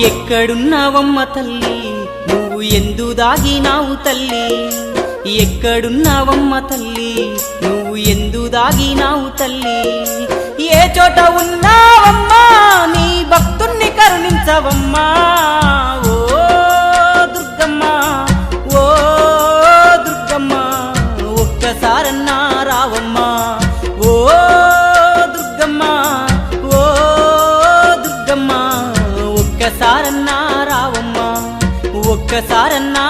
ఎక్కడున్నావమ్మ తల్లి నువ్వు ఎందు దాగినావు తల్లి ఎక్కడున్నావమ్మ తల్లి నువ్వు ఎందు దాగినావు తల్లి ఏ చోట ఉన్నావమ్మా నీ భక్తుణ్ణి కరుణించవమ్మా ఓ దుర్గమ్మ ఓ దుర్గమ్మ ఒక్కసారన్నా రావమ్మా ఓ దుర్గమ్మ ఓ దుర్గమ్మ ఒక్కసారన్నా రావమ్మా ఒక్కసారన్నా